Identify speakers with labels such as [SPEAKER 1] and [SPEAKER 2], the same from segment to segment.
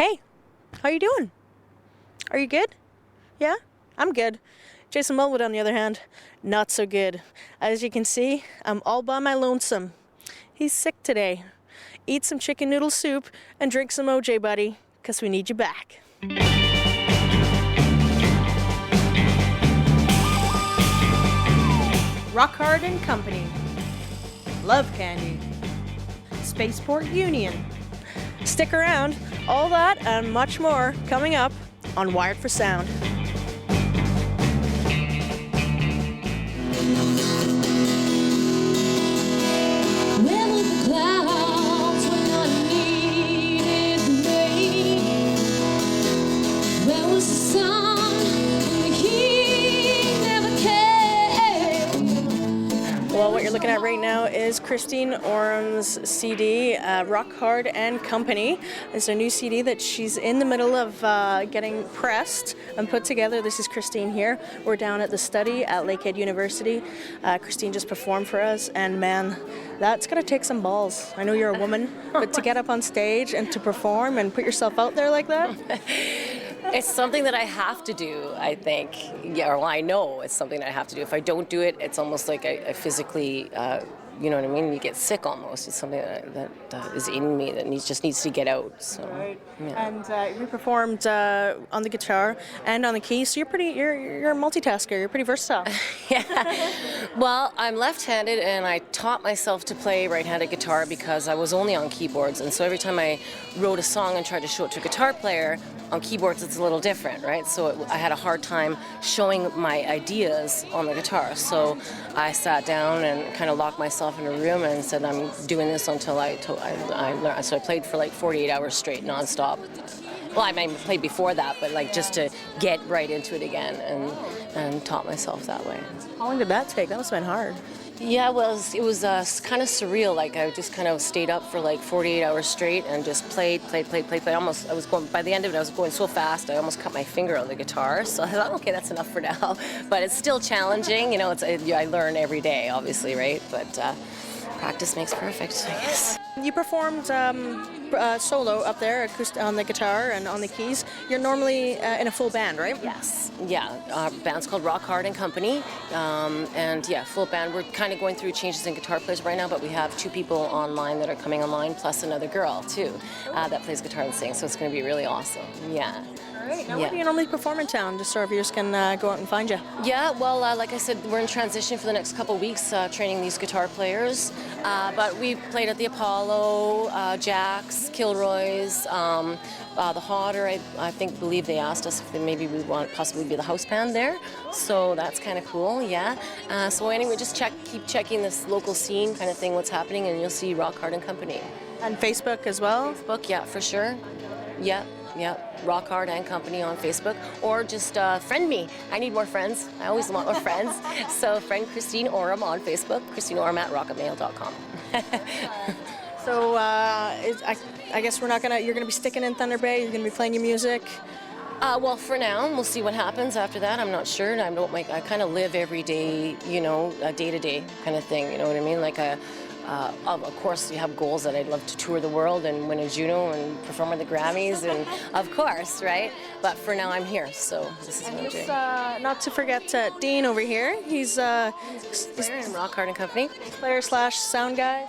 [SPEAKER 1] Hey, how you doing? Are you good? Yeah? I'm good. Jason Wellwood, on the other hand, not so good. As you can see, I'm all by my lonesome. He's sick today. Eat some chicken noodle soup and drink some OJ, buddy, because we need you back. Rock Hard and Company. Love Candy. Spaceport Union. Stick around. All that and much more coming up on Wired for Sound.
[SPEAKER 2] Where were the clouds when I needed rain? Where was the sun when the heat never came?
[SPEAKER 1] Well, what you're looking at right now is Christine Orem's CD, Rock Hard and Company. It's a new CD that she's in the middle of getting pressed and put together. This is Christine here. We're down at the study at Lakehead University. Christine just performed for us, and man, that's going to take some balls. I know you're a woman, but to get up on stage and to perform and put yourself out there like that?
[SPEAKER 3] It's something that I have to do, I think. Yeah, or well, I know it's something that I have to do. If I don't do it, it's almost like I physically, you know what I mean? You get sick almost. It's something that is in me that just needs to get out. So,
[SPEAKER 1] right.
[SPEAKER 3] Yeah.
[SPEAKER 1] And you performed on the guitar and on the keys, so you're a multitasker. You're pretty versatile.
[SPEAKER 3] Yeah. Well, I'm left-handed, and I taught myself to play right-handed guitar because I was only on keyboards. And so every time I wrote a song and tried to show it to a guitar player, on keyboards it's a little different, right? So I had a hard time showing my ideas on the guitar. So I sat down and kind of locked myself in a room and said, I'm doing this until I learned. So I played for like 48 hours straight, nonstop. Well, I mean, played before that, but like just to get right into it again and taught myself that way.
[SPEAKER 1] How long did that take? That must have been hard.
[SPEAKER 3] Yeah, well, it was kind of surreal. Like I just kind of stayed up for like 48 hours straight and just played. Almost, I was going, by the end of it, I was going so fast, I almost cut my finger on the guitar. So I thought, okay, that's enough for now. But it's still challenging. You know, I learn every day, obviously, right? But practice makes perfect, I guess.
[SPEAKER 1] You performed solo up there on the guitar and on the keys. You're normally in a full band, right?
[SPEAKER 3] Yes. Yeah. Our band's called Rock Hard and Company. And yeah, full band. We're kind of going through changes in guitar players right now, but we have 2 people online that are coming online, plus another girl, too, that plays guitar and sings. So it's going to be really awesome. Yeah.
[SPEAKER 1] All right. Now, where do you normally perform in town, just so our viewers can go out and find you?
[SPEAKER 3] Yeah, well, like I said, we're in transition for the next couple of weeks training these guitar players. But we've played at the Apollo, Jack's, Kilroy's, the Hodder. I believe they asked us if maybe we want possibly be the house band there. So that's kind of cool, yeah. So anyway, just keep checking this local scene kind of thing, what's happening, and you'll see Rock Hard and Company.
[SPEAKER 1] And Facebook as well?
[SPEAKER 3] Facebook, yeah, for sure. Yeah. Rock Hard and Company on Facebook, or just friend me. I need more friends. I always want more friends. So friend Christine Orem on Facebook, christineorem@rocketmail.com.
[SPEAKER 1] So I guess you're gonna be sticking in Thunder Bay. You're gonna be playing your music.
[SPEAKER 3] Well, for now, we'll see what happens after that. I'm not sure. I kind of live every day, you know, a day-to-day kind of thing. You know what I mean? Like of course, you have goals that I'd love to tour the world and win a Juno and perform at the Grammys, and of course, right? But for now, I'm here, so this is what I'm doing.
[SPEAKER 1] Not to forget Dean over here. He's
[SPEAKER 3] player in Rock Hard and Company.
[SPEAKER 1] Player/sound guy.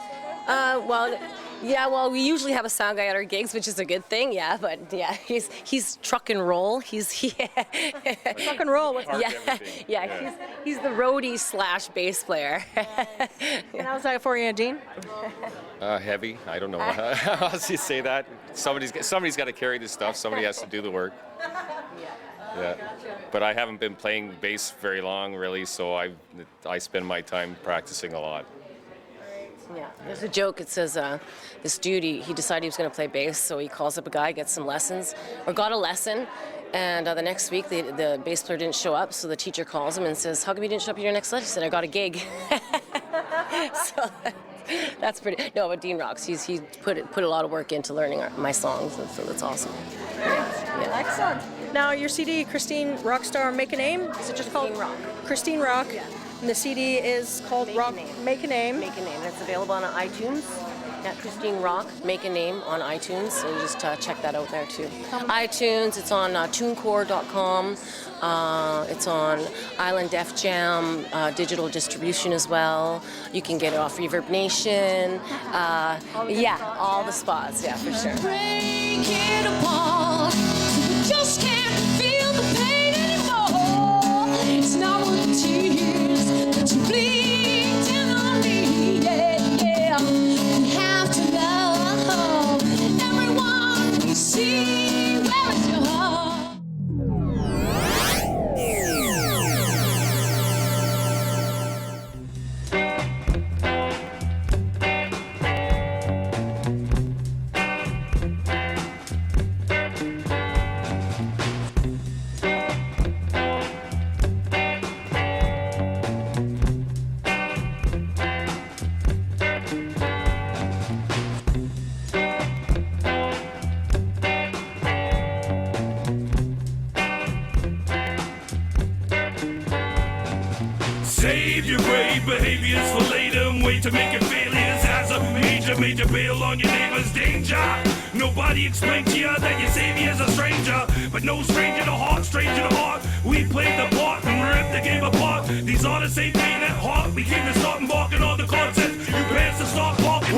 [SPEAKER 3] Well, we usually have a sound guy at our gigs, which is a good thing, yeah. But yeah, he's truck and roll.
[SPEAKER 1] Truck and roll. What's
[SPEAKER 3] yeah. He's the roadie/bass player.
[SPEAKER 1] And how's that for you, Dean?
[SPEAKER 4] Heavy. I don't know how else you say that. Somebody's got to carry this stuff. Somebody has to do the work. Yeah. But I haven't been playing bass very long, really. So I spend my time practicing a lot.
[SPEAKER 3] Yeah, there's a joke. It says this dude, he decided he was going to play bass, so he calls up a guy, gets some lessons, or got a lesson, and the next week the bass player didn't show up, so the teacher calls him and says, how come you didn't show up at your next lesson? He said, I got a gig. So that's pretty. No, but Dean rocks. He put a lot of work into learning my songs, and so that's awesome.
[SPEAKER 1] Yeah. Excellent. Now your CD, Christine Rockstar Make a Name, is it just called
[SPEAKER 3] Rock?
[SPEAKER 1] Christine Rock.
[SPEAKER 3] Yeah.
[SPEAKER 1] And the CD is called
[SPEAKER 3] Make a
[SPEAKER 1] Rock
[SPEAKER 3] Name.
[SPEAKER 1] Make a Name.
[SPEAKER 3] Make a Name. It's available on iTunes. Yeah, Christine Rock, Make a Name on iTunes, so just check that out there too. iTunes, it's on tunecore.com, it's on Island Def Jam, digital distribution as well. You can get it off Reverb Nation. Yeah, all the spots, yeah, for sure.
[SPEAKER 2] Break it apart. We just can't feel the pain anymore. It's not worth the tears that you bleed tenderly. Yeah, yeah. We have to love everyone we see. Where is your heart?
[SPEAKER 5] Save your brave behaviors for later and wait to make it failures as a major bail on your neighbor's danger. Nobody explained to you that your savior's a stranger, but no stranger to heart, stranger to heart. We played the part and ripped the game apart. These artists ain't paying that heart. We came to start embarking on the concept. You parents to start barking.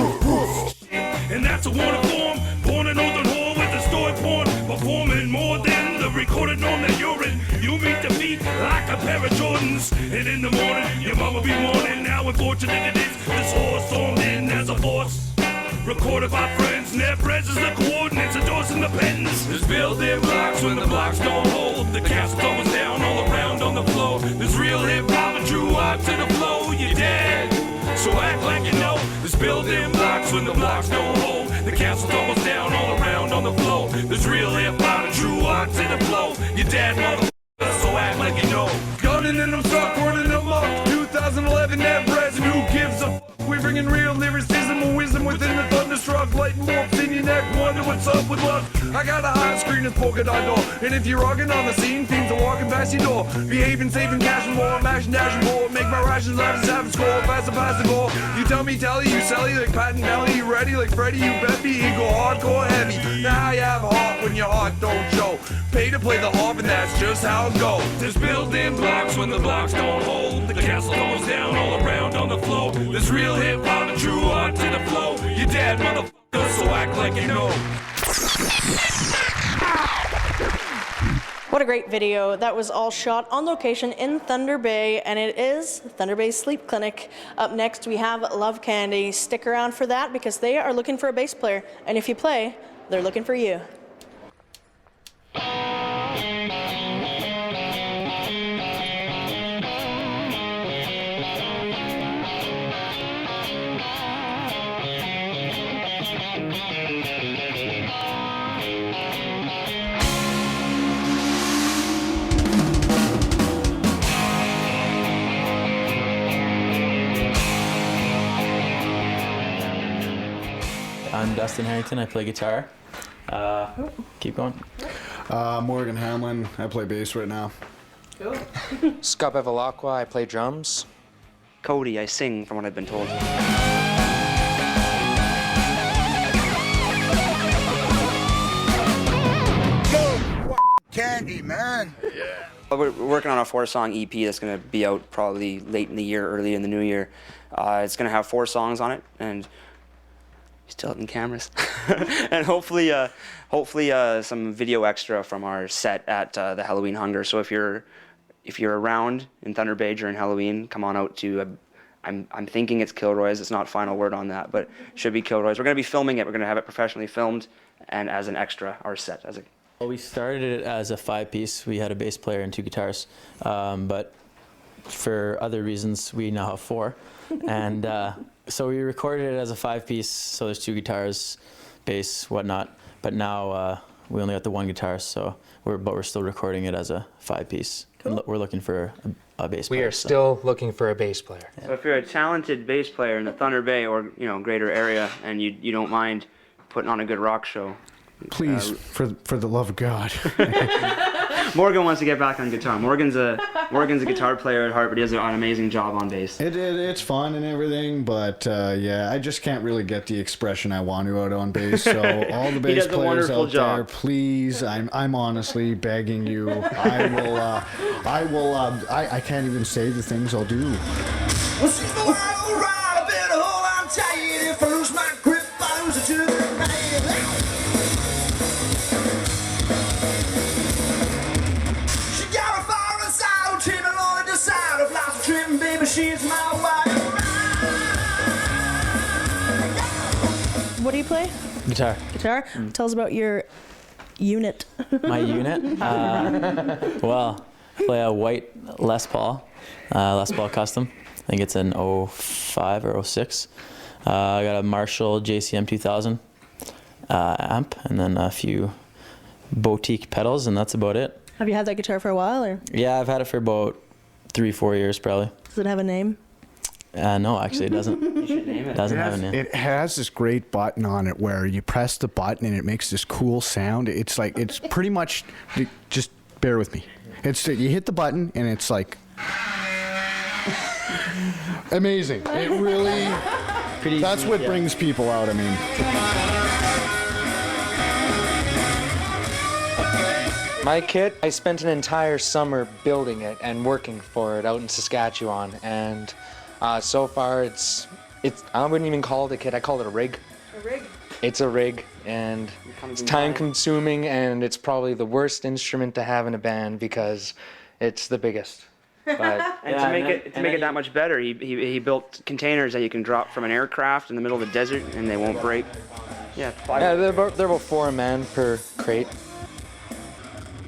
[SPEAKER 5] And that's a warning form. Born an northern whore with a story porn. Performing more than the recorded norm that you're in. You meet the beat like a pair of Jordans. And in the morning, your mama be mourning. How unfortunate it is. This horse stormed in as a force. Recorded by friends, net presses the coordinates, endorsing the pens. There's building blocks when the blocks don't hold. The castle goes down all around on the floor. There's real hip hop and true art to the flow. You're dead, so act like you know. There's building blocks when the blocks don't hold. The castle tumbles down all around on the floor. There's real hip hop and true art to the flow. You're dead, motherfucker, so act like you know. Gunning and I'm stuck, running them up. 2011 net res and who gives a fuck? We bringing real lyricism and wisdom within the thunderstruck. Lighting warps in your neck, wonder what's up with luck. I got a high screen and polka dot door. And if you're rocking on the scene, fiends are walking past your door. Behaving, saving, cashing more, mashing, dashing more. Make my rations lives having score, pass the goal. You tell me, tally, you selly, like Pat and Nelly. You ready, like Freddy, you bet me. Eagle, hardcore, heavy. Now you have heart when your heart don't show. Pay to play the harp and that's just how it goes. There's building blocks when the blocks don't hold. The castle goes down all around on the floor. There's real hip hop and true art to the flow. You're dead, motherfucker, so act like you know.
[SPEAKER 1] What a great video. That was all shot on location in Thunder Bay, and it is Thunder Bay Sleep Clinic. Up next, we have Love Candy. Stick around for that because they are looking for a bass player, and if you play, they're looking for you.
[SPEAKER 6] I'm Dustin Harrington, I play guitar. Keep going.
[SPEAKER 7] Morgan Hamlin, I play bass right now.
[SPEAKER 8] Scott Bevilacqua, I play drums.
[SPEAKER 9] Cody, I sing from what I've been told.
[SPEAKER 10] Candy, man.
[SPEAKER 9] Yeah. We're working on a 4-song EP that's going to be out probably late in the year, early in the new year. It's going to have 4 songs on it, and still hitting cameras, and hopefully some video extra from our set at the Halloween Hunger. So if you're around in Thunder Bay during Halloween, come on out to. I'm thinking it's Kilroy's. It's not final word on that, but it should be Kilroy's. We're going to be filming it. We're going to have it professionally filmed, and as an extra, our set as a.
[SPEAKER 6] Well, we started it as a 5-piece. We had a bass player and 2 guitars, but for other reasons, we now have 4, and. So we recorded it as a 5-piece, so there's 2 guitars, bass, whatnot. But now we only got the 1 guitar, so we're still recording it as a 5-piece. Cool. We're looking for a bass player.
[SPEAKER 8] We are still looking for a bass player.
[SPEAKER 9] So if you're a talented bass player in the Thunder Bay or greater area, and you don't mind putting on a good rock show,
[SPEAKER 7] please, for the love of God.
[SPEAKER 9] Morgan wants to get back on guitar. Morgan's a guitar player at heart, but he does an amazing job on bass.
[SPEAKER 7] It's fun and everything, but yeah, I just can't really get the expression I want to out on bass. So all the bass
[SPEAKER 9] does a
[SPEAKER 7] players
[SPEAKER 9] wonderful
[SPEAKER 7] out
[SPEAKER 9] job.
[SPEAKER 7] there, please, I'm honestly begging you. I can't even say the things I'll do.
[SPEAKER 2] Well, she's the one who ride. I better hold on tight. If I lose my grip, I lose it to the night. She got a fire inside, who trimming on the side of life's trimming, baby, she's my wife.
[SPEAKER 1] What do you play?
[SPEAKER 6] Guitar.
[SPEAKER 1] Guitar? Tell us about your unit.
[SPEAKER 6] My unit? Well, I play a white Les Paul Custom. I think it's an 05 or 06. I got a Marshall JCM 2000 amp, and then a few boutique pedals, and that's about it.
[SPEAKER 1] Have you had that guitar for a while, or
[SPEAKER 6] Yeah, I've had it for about 3-4 years probably.
[SPEAKER 1] does it have a name?
[SPEAKER 6] No, actually it doesn't.
[SPEAKER 9] You should name it.
[SPEAKER 6] Doesn't have a name.
[SPEAKER 7] It has this great button on it where you press the button and it makes this cool sound. It's like, it's pretty much, just bear with me. It's you hit the button and it's like amazing. It really, that's what brings people out. I mean,
[SPEAKER 8] My kit, I spent an entire summer building it and working for it out in Saskatchewan, and so far it's I wouldn't even call it a kit. I call it a rig.
[SPEAKER 1] A rig.
[SPEAKER 8] It's a rig, and it's time consuming, and it's probably the worst instrument to have in a band because it's the biggest. But
[SPEAKER 9] And to make it that much better, he built containers that you can drop from an aircraft in the middle of the desert and they won't break. Yeah,
[SPEAKER 8] they're about 4 a man per crate.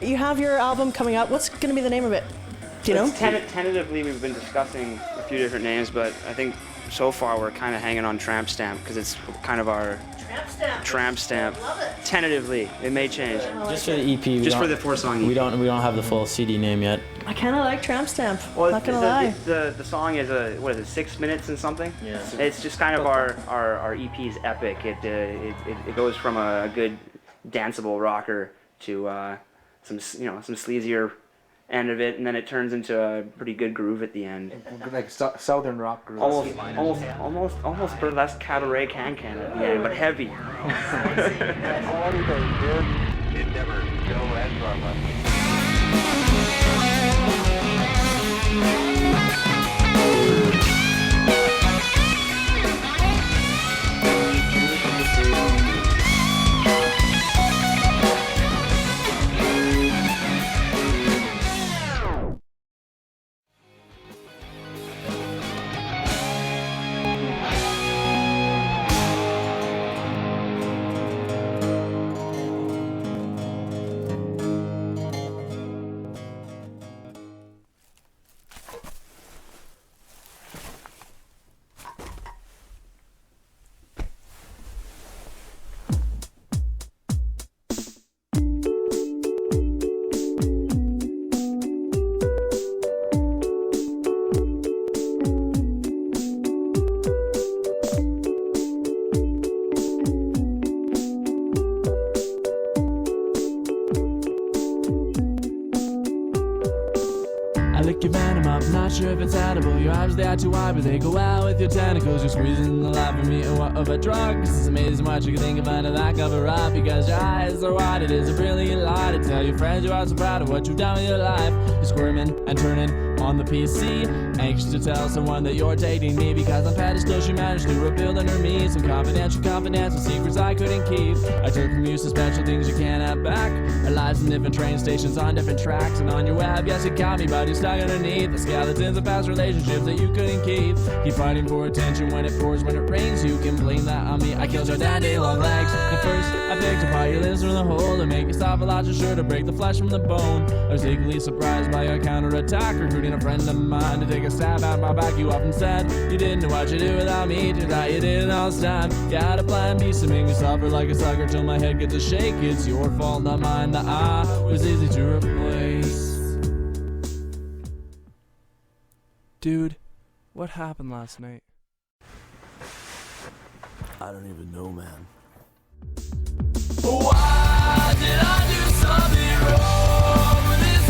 [SPEAKER 1] You have your album coming out. What's going to be the name of it? Do you know?
[SPEAKER 9] Tentatively, we've been discussing a few different names, but I think so far we're kind of hanging on Tramp Stamp because it's kind of our Tramp Stamp.
[SPEAKER 1] Love it.
[SPEAKER 9] Tentatively, it may change.
[SPEAKER 6] Just for the EP.
[SPEAKER 9] Just for the 4-song EP.
[SPEAKER 6] We don't have the full CD name yet.
[SPEAKER 1] I kind of like Tramp Stamp.
[SPEAKER 9] Well,
[SPEAKER 1] Not gonna lie.
[SPEAKER 9] the song is what is it, 6 minutes and something?
[SPEAKER 6] Yeah.
[SPEAKER 9] It's just kind of our EP's epic. It goes from a good danceable rocker to some sleazier end of it, and then it turns into a pretty good groove at the end.
[SPEAKER 8] Like southern rock groove.
[SPEAKER 9] Almost burlesque cabaret can at the end, but heavy.
[SPEAKER 10] I lick your venom up, not sure if it's edible. Your eyes, they are too wide, but they go out with your tentacles. You're squeezing the life of me of a drug. This is amazing what you can think about it like cover up. Because your eyes are wide, it is a brilliant lie to tell your friends you are so proud of what you've done with your life. You're squirming and turning on the PC, anxious to tell someone that you're dating me. Because on pedestal she managed to rebuild under me some confidential secrets I couldn't keep. I took from you some special things you can't have back. Our lives in different train stations on different tracks. And on your web, yes you caught me, but you're stuck underneath the skeletons of past relationships that you couldn't keep. Keep fighting for attention when it pours, when it rains. You can blame that on me. I killed your daddy long legs. At first I picked apart your limbs from the hole to make you stop a lot, just sure to break the flesh from the bone. I was equally surprised by your counterattack, recruiting a friend of mine to take a stab at my back. You often said you didn't know what you do without me. Turns out you did it all this time. You had a plan B, so make me suffer like a sucker till my head gets a shake. It's your fault, not mine, that I was easy to replace. Dude, what happened last night?
[SPEAKER 11] I don't even know, man.
[SPEAKER 10] Why did I do something wrong with this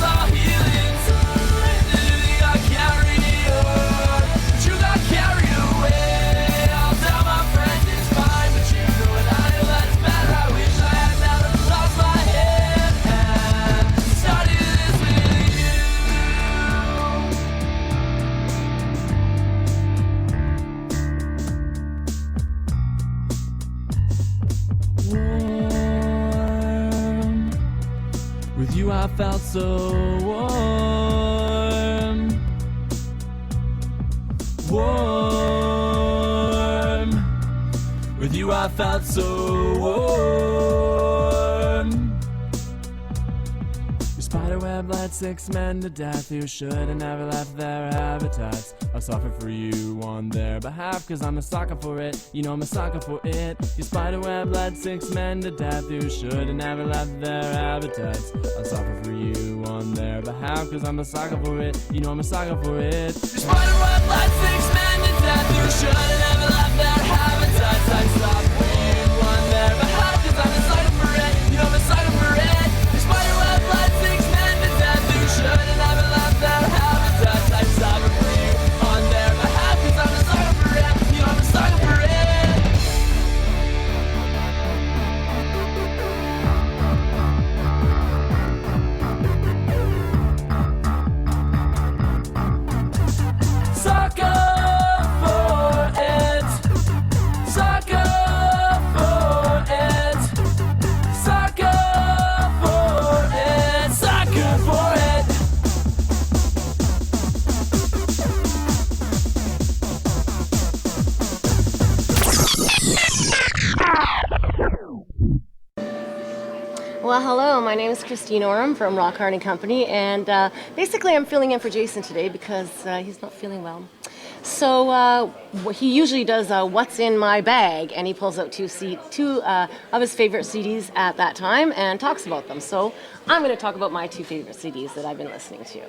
[SPEAKER 10] you I felt so warm. Warm. With you I felt so warm. Your spiderweb led 6 men to death who should have never left their habitats. I suffer for you on their behalf, cause I'm a sucker for it. You know I'm a sucker for it. Your spiderweb led 6 men to death who should have never left their habitats. I suffer for you on their behalf, cause I'm a sucker for it. You know I'm a sucker for it. Your spiderweb led 6 men to death who should have never left their habitats. I suffer for you on their behalf, cause I'm a sucker for it. You know I'm a sucker for it. Your spiderweb led 6 men to death who should have never left their habitats. I suffer for you on their behalf, cause I'm a sucker for it. You know I'm a sucker for it. Sucker for it. Sucker for it. Sucker for it. Sucker for it.
[SPEAKER 3] Well, hello, my name is Christine Oram from Rock Hard and Company, and basically I'm filling in for Jason today because he's not feeling well. So he usually does What's in My Bag, and he pulls out two of his favorite CDs at that time and talks about them. So I'm going to talk about my 2 favorite CDs that I've been listening to.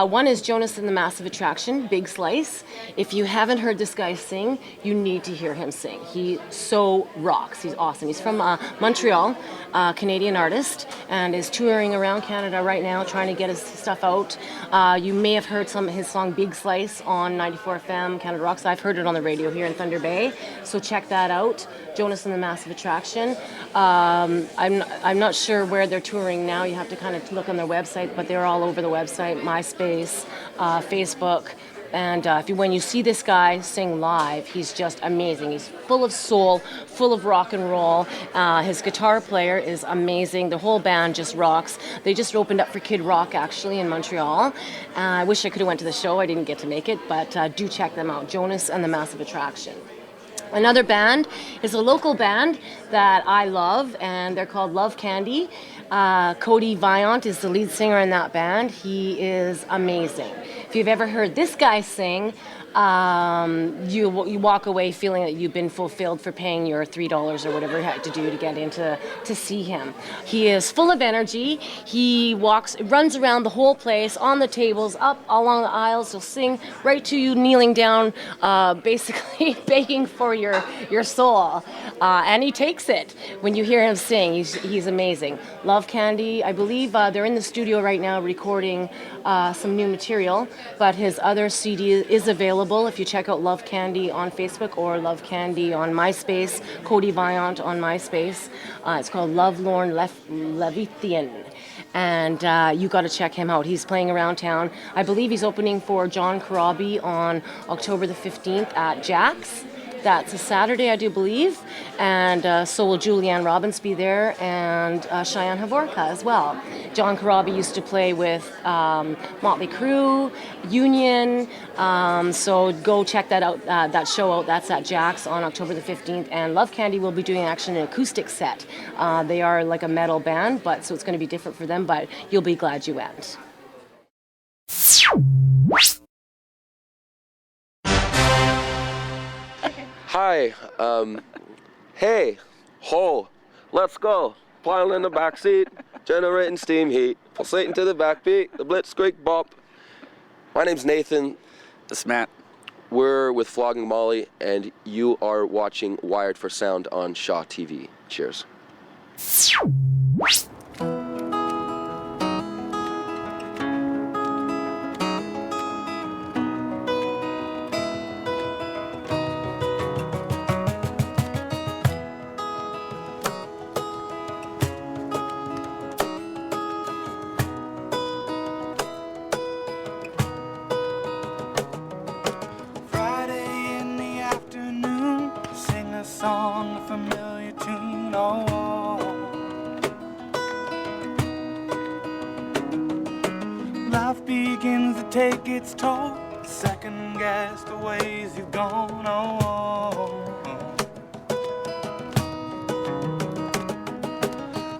[SPEAKER 3] One is Jonas and the Massive Attraction, Big Slice. If you haven't heard this guy sing, you need to hear him sing. He so rocks. He's awesome. He's from Montreal, Canadian artist, and is touring around Canada right now trying to get his stuff out. You may have heard some of his song Big Slice on 94 FM, Canada Rocks. I've heard it on the radio here in Thunder Bay, so check that out. Jonas and the Massive Attraction. I'm not sure where they're touring now. You have to kind of look on their website, but they're all over the website, MySpace, Facebook. And when you see this guy sing live, he's just amazing. He's full of soul, full of rock and roll. His guitar player is amazing. The whole band just rocks. They just opened up for Kid Rock, actually, in Montreal. I wish I could have went to the show. I didn't get to make it, but do check them out, Jonas and the Massive Attraction. Another band is a local band that I love, and they're called Love Candy. Cody Viant is the lead singer in that band. He is amazing. If you've ever heard this guy sing, you walk away feeling that you've been fulfilled for paying your $3 or whatever you had to do to get in to see him. He is full of energy. He runs around the whole place, on the tables, up along the aisles. He'll sing right to you, kneeling down, basically begging for your soul. And he takes it when you hear him sing. He's amazing. Love Candy, I believe they're in the studio right now recording some new material, but his other CD is available if you check out Love Candy on Facebook or Love Candy on MySpace, Cody Viant on MySpace. It's called Lovelorn Levithian. And you got to check him out. He's playing around town. I believe he's opening for John Corabi on October the 15th at Jack's. That's a Saturday, I do believe. And so will Julianne Robbins be there, and Cheyenne Havorka as well. John Corabi used to play with Motley Crue, Union. So go check that out, that show out. That's at Jack's on October the 15th. And Love Candy will be doing actually an acoustic set. They are like a metal band, so it's going to be different for them, but you'll be glad you went.
[SPEAKER 11] Hi, hey, ho, let's go. Pile in the back seat, generating steam heat, pulsating to the backbeat, the blitzkrieg bop. My name's Nathan.
[SPEAKER 12] This is Matt.
[SPEAKER 11] We're with Flogging Molly, and you are watching Wired for Sound on Shaw TV. Cheers.
[SPEAKER 13] Song, a familiar tune, oh.
[SPEAKER 12] take its toll, second guess the ways you've gone on.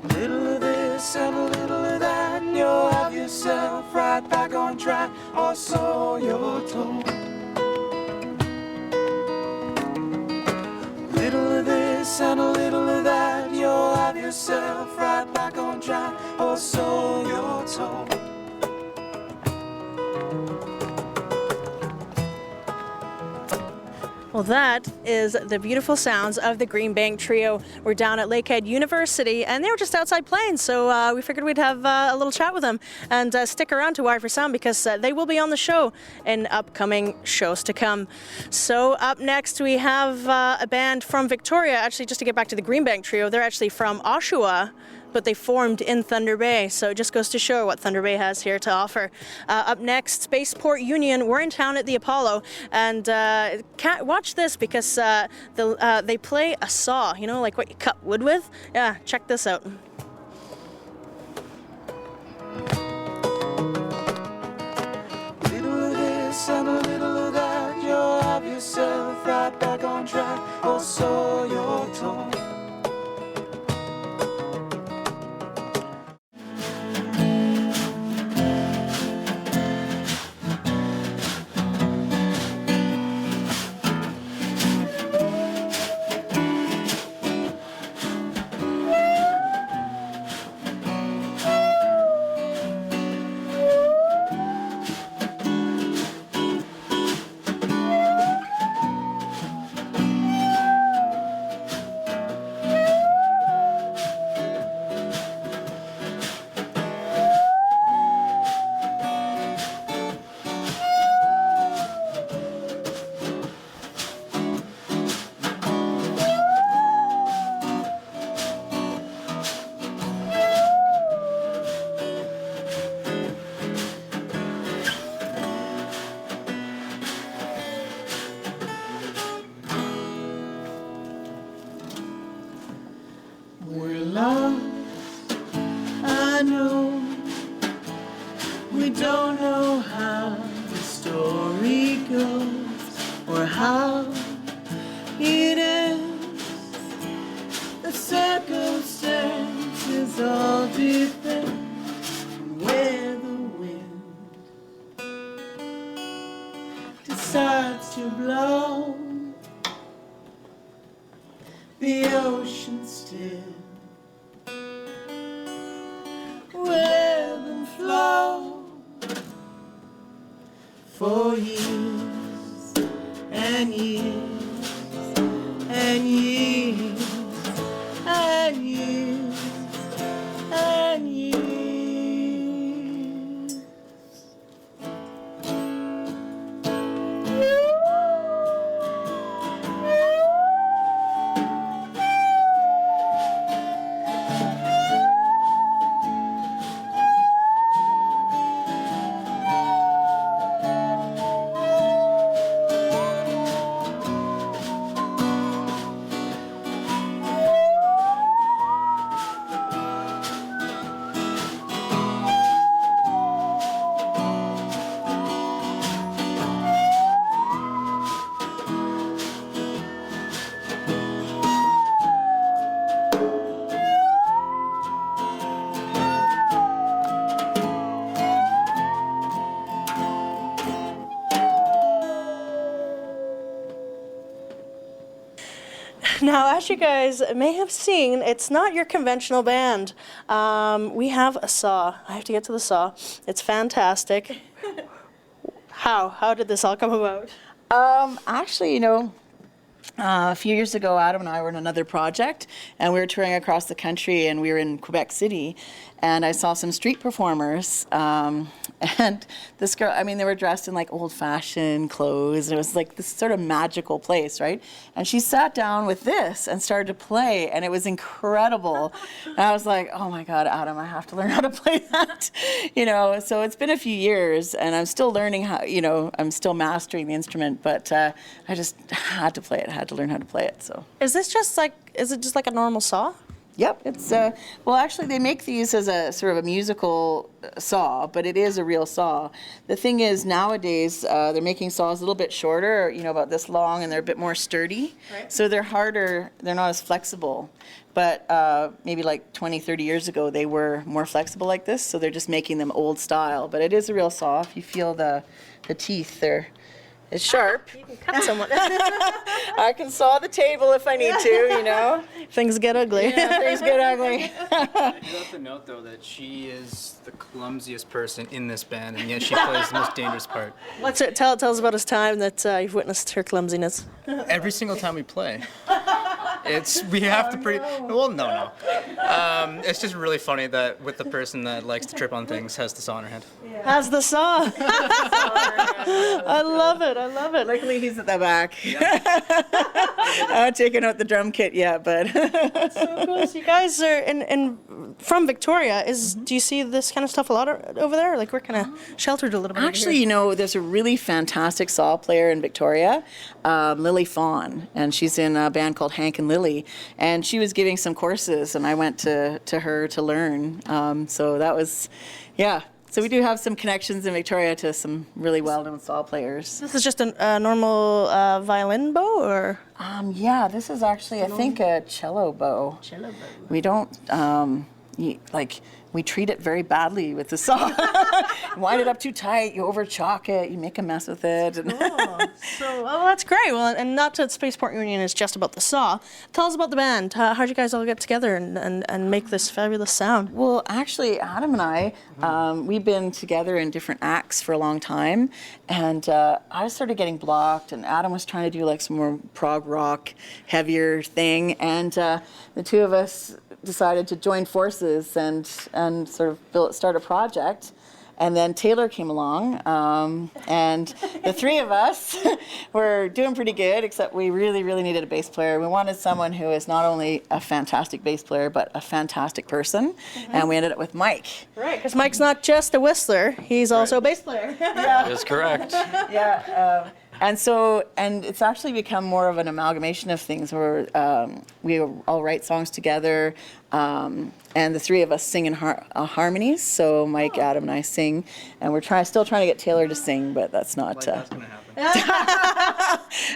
[SPEAKER 12] Little of this and a little of that, and you'll have yourself right back on track, or so you're told. Little of this and a little of that, you'll have yourself right back on track, or so you're told.
[SPEAKER 1] Well, that is the beautiful sounds of the Green Bank Trio. We're down at Lakehead University, and they were just outside playing, so we figured we'd have a little chat with them. And stick around to Wire for Sound, because they will be on the show in upcoming shows to come. So up next, we have a band from Victoria. Actually, just to get back to the Green Bank Trio, they're actually from Oshawa, but they formed in Thunder Bay, so it just goes to show what Thunder Bay has here to offer. Up next, Spaceport Union. We're in town at the Apollo, and watch this, because they play a saw, you know, like what you cut wood with? Yeah, check this out.
[SPEAKER 12] Little of this and a little of that, you'll have yourself right back on track, or so you're told.
[SPEAKER 10] We're lost, I know. We don't know how the story goes or how it ends. The circumstances all depend on where the wind decides to blow. The ocean still will ebb and flow for years and years and years and years and years.
[SPEAKER 1] Now, as you guys may have seen, it's not your conventional band. We have a saw. I have to get to the saw. It's fantastic. How did this all come about?
[SPEAKER 13] Actually, you know, a few years ago, Adam and I were in another project, and we were touring across the country, and we were in Quebec City, and I saw some street performers, and this girl, I mean, they were dressed in like old-fashioned clothes, and it was like this sort of magical place, right? And she sat down with this and started to play, and it was incredible. And I was like, oh my God, Adam, I have to learn how to play that, you know? So it's been a few years, and I'm still learning how, you know, I'm still mastering the instrument, but I just had to play it, had to learn how to play it, so.
[SPEAKER 1] Is it just like a normal saw?
[SPEAKER 13] Yep, it's well, actually, they make these as a sort of a musical saw, but it is a real saw. The thing is, nowadays they're making saws a little bit shorter, about this long, and they're a bit more sturdy. Right. So they're harder. They're not as flexible. But maybe like 20, 30 years ago, they were more flexible like this. So they're just making them old style. But it is a real saw. If you feel the teeth, it's sharp.
[SPEAKER 1] You can cut someone.
[SPEAKER 13] I can saw the table if I need to,
[SPEAKER 1] Things get ugly.
[SPEAKER 13] Yeah, things get ugly.
[SPEAKER 14] You have to note, though, that she is the clumsiest person in this band, and yet she plays the most dangerous part.
[SPEAKER 1] What's it? Tell us about this time that you've witnessed her clumsiness.
[SPEAKER 14] Every single time we play, we have to well, no. It's just really funny that with the person that likes to trip on things has the saw in her hand.
[SPEAKER 1] Yeah. Has the saw. I love it.
[SPEAKER 13] Luckily, he's at the back. I haven't taken out the drum kit yet, but.
[SPEAKER 1] That's so cool. So you guys are from Victoria. Do you see this kind of stuff a lot over there? Like, we're kind of sheltered a little bit.
[SPEAKER 13] Actually, there's a really fantastic saw player in Victoria, Lily Fawn, and she's in a band called Hank and Lily, and she was giving some courses, and I went to her to learn. So that was, yeah. So we do have some connections in Victoria to some really well-known saw players.
[SPEAKER 1] This is just a normal violin bow, or?
[SPEAKER 13] Yeah, this is actually, I think, a cello bow. We don't, we treat it very badly with the saw. Wind it up too tight, you over-chalk it, you make a mess with it.
[SPEAKER 1] So, that's great. Well, and not that Spaceport Union is just about the saw. Tell us about the band. How'd you guys all get together and make this fabulous sound?
[SPEAKER 13] Well, actually, Adam and I, we've been together in different acts for a long time, and I started getting blocked, and Adam was trying to do like some more prog rock, heavier thing, and the two of us decided to join forces and sort of start a project. And then Taylor came along, and the three of us were doing pretty good, except we really, really needed a bass player. We wanted someone who is not only a fantastic bass player, but a fantastic person. And we ended up with Mike.
[SPEAKER 1] Right, because Mike's not just a whistler, he's also a bass player.
[SPEAKER 13] Yeah.
[SPEAKER 4] That's correct.
[SPEAKER 13] Yeah. And it's actually become more of an amalgamation of things where we all write songs together, and the three of us sing in harmonies. So Mike, Adam, and I sing, and we're still trying to get Taylor to sing, but that's not.
[SPEAKER 14] That's gonna happen.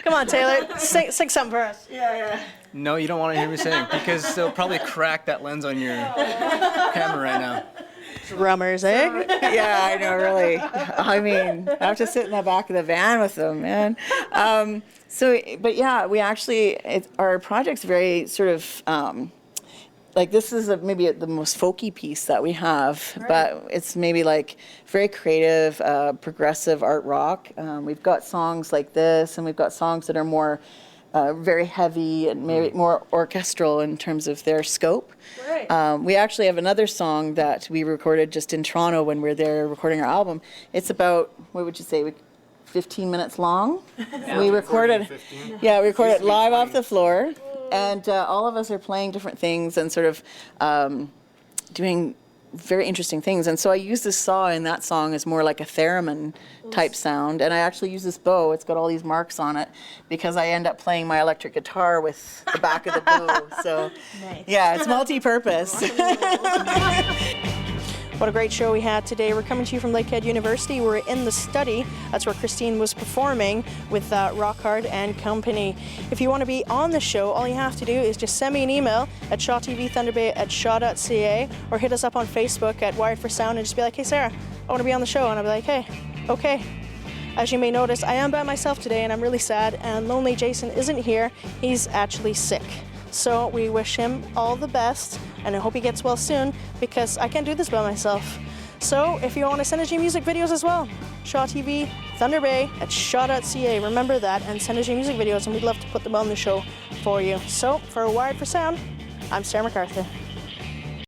[SPEAKER 1] Come on, Taylor, sing something for us.
[SPEAKER 13] Yeah.
[SPEAKER 14] No, you don't want to hear me sing because they'll probably crack that lens on your camera right now.
[SPEAKER 1] Drummers, eh?
[SPEAKER 13] Yeah, I know, really. I mean, I have to sit in the back of the van with them, man. But yeah, we actually, our project's very sort of, this is maybe the most folky piece that we have, right. But it's maybe like very creative, progressive art rock. We've got songs like this, and we've got songs that are more very heavy and maybe more orchestral in terms of their scope. Right. We actually have another song that we recorded just in Toronto when we were there recording our album. It's about, what would you say, 15 minutes long. Yeah. We recorded live off the floor, and all of us are playing different things and sort of doing very interesting things. And so I use this saw in that song as more like a theremin type sound, and I actually use this bow. It's got all these marks on it because I end up playing my electric guitar with the back of the bow. So nice. Yeah, it's multi-purpose.
[SPEAKER 1] What a great show we had today. We're coming to you from Lakehead University. We're in the study. That's where Christine was performing with Rock Hard and Company. If you want to be on the show, all you have to do is just send me an email at shawtvthunderbay@shaw.ca or hit us up on Facebook at Wired for Sound and just be like, hey Sarah, I want to be on the show. And I'll be like, hey, okay. As you may notice, I am by myself today and I'm really sad, and Lonely Jason isn't here. He's actually sick. So we wish him all the best, and I hope he gets well soon, because I can't do this by myself. So if you want to send us your music videos as well, Shaw TV, Thunder Bay at shaw.ca. Remember that, and send us your music videos, and we'd love to put them on the show for you. So for Wired for Sound, I'm Sarah McArthur.